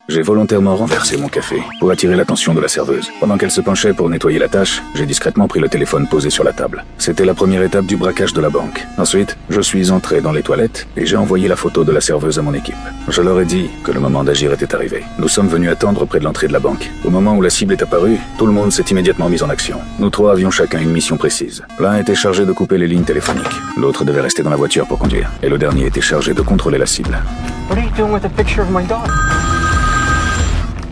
J'ai volontairement renversé mon café pour attirer l'attention de la serveuse. Pendant qu'elle se penchait pour nettoyer la tâche, j'ai discrètement pris le téléphone posé sur la table. C'était la première étape du braquage de la banque. Ensuite, je suis entré dans les toilettes et j'ai envoyé la photo de la serveuse à mon équipe. Je leur ai dit que le moment d'agir était arrivé. Nous sommes venus attendre près de l'entrée de la banque. Au moment où la cible est apparue, tout le monde s'est immédiatement mis en action. Nous trois avions chacun une mission précise. L'un était chargé de couper les lignes téléphoniques. L'autre devait rester dans la voiture pour conduire. Et le dernier était chargé de contrôler la cible. What are you doing with the picture of my daughter?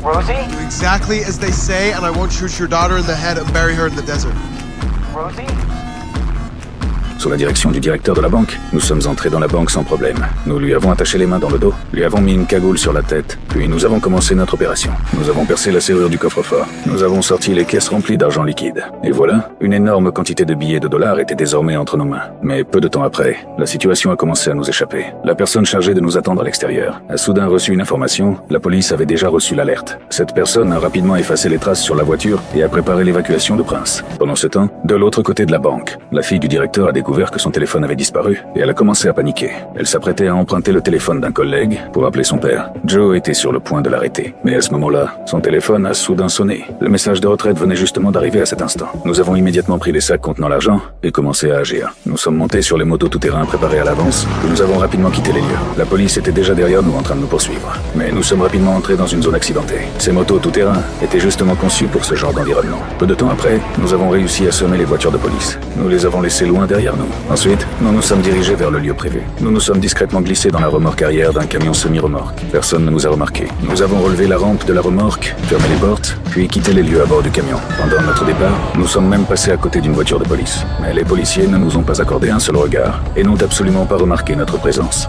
Rosie? Do exactly as they say, and I won't shoot your daughter in the head and bury her in the desert. Rosie? Sous la direction du directeur de la banque, nous sommes entrés dans la banque sans problème. Nous lui avons attaché les mains dans le dos, lui avons mis une cagoule sur la tête, puis nous avons commencé notre opération. Nous avons percé la serrure du coffre-fort. Nous avons sorti les caisses remplies d'argent liquide. Et voilà, une énorme quantité de billets de dollars était désormais entre nos mains. Mais peu de temps après, la situation a commencé à nous échapper. La personne chargée de nous attendre à l'extérieur a soudain reçu une information. La police avait déjà reçu l'alerte. Cette personne a rapidement effacé les traces sur la voiture et a préparé l'évacuation de Prince. Pendant ce temps, de l'autre côté de la banque, la fille du directeur a découvert que son téléphone avait disparu et elle a commencé à paniquer. Elle s'apprêtait à emprunter le téléphone d'un collègue pour appeler son père. Joe était sur le point de l'arrêter. Mais à ce moment-là, son téléphone a soudain sonné. Le message de retraite venait justement d'arriver à cet instant. Nous avons immédiatement pris les sacs contenant l'argent et commencé à agir. Nous sommes montés sur les motos tout-terrain préparées à l'avance et nous avons rapidement quitté les lieux. La police était déjà derrière nous en train de nous poursuivre. Mais nous sommes rapidement entrés dans une zone accidentée. Ces motos tout-terrain étaient justement conçues pour ce genre d'environnement. Peu de temps après, nous avons réussi à semer les voitures de police. Nous les avons laissées loin derrière nous. Ensuite, nous nous sommes dirigés vers le lieu privé. Nous nous sommes discrètement glissés dans la remorque arrière d'un camion semi-remorque. Personne ne nous a remarqués. Nous avons relevé la rampe de la remorque, fermé les portes, puis quitté les lieux à bord du camion. Pendant notre départ, nous sommes même passés à côté d'une voiture de police. Mais les policiers ne nous ont pas accordé un seul regard et n'ont absolument pas remarqué notre présence.